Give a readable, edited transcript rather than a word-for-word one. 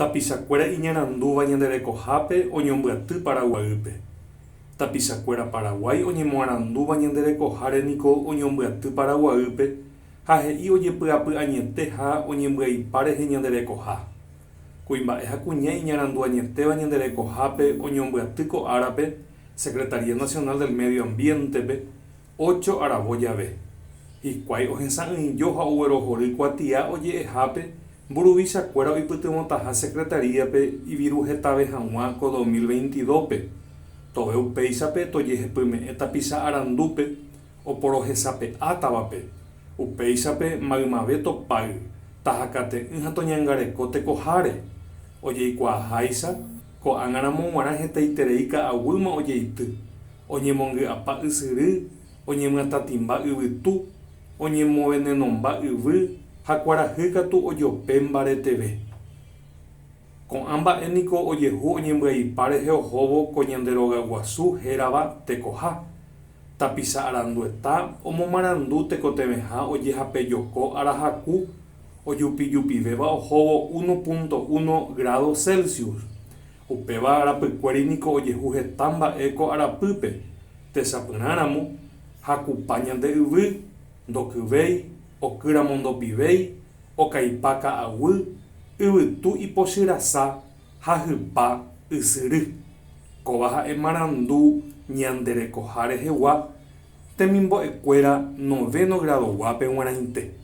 Tapichakuéra iñarandúva ñanderekohápe oñombyaty Paraguaýpe. Tapichakuéra Paraguay oñemoarandúva ñanderekoháre niko oñombyaty Paraguaýpe ha he'i ojepy'apy añete ha oñembya'éipa rehe ñanderekoha. Kuimba'e ha kuña iñarandu añetéva ñanderekohápe oñombyaty ko árape Secretaría Nacional del Medio Ambientepe 8 aravo jave. Hikuái ohesã'ỹijo ha oguerohory kuatia oje'ehápe mburuvichakuéra oipytyvõtaha Secretaríape iviruhetave hag̃ua ko 2022pe. Tove upéichape tojehepyme'ẽ tapicha arandúpe oporohesape'átavape. Upéichape maymave topáy tahakate'ỹ ha toñangareko tekoháre. Ojeikuaaháicha ko'ág̃aramo g̃uarã hetaiterei ka'aguýma ojeity. Oñemongy'apa ysyry, oñemyatãtimba yvytu, oñemovenenomba yvy ha kuarahy katu ojope mbareteve. Ko'ã mba'éniko ojehu oñembya'éipa rehe ohóvo ko ñande Rogaguasu hérava tekoha. Tapicha arandueta omomarandu tekoteveha ojehapejoko arahaku ojupijupivéva ohóvo 1.1 grados Celsius. Upéva arapykuéri niko ojehu heta mba'e ko arapýpe techapyrãramo ha kupa ñande yvy, ndokyvéi, okýramo ndopivéi, okaipa ka'aguy, yvytu ipochyrasa ha hypa ysyry. Kóva ha'e marandu ñanderekoha rehegua temimbo'ekuéra 9 gradoguápe g̃uarãinte.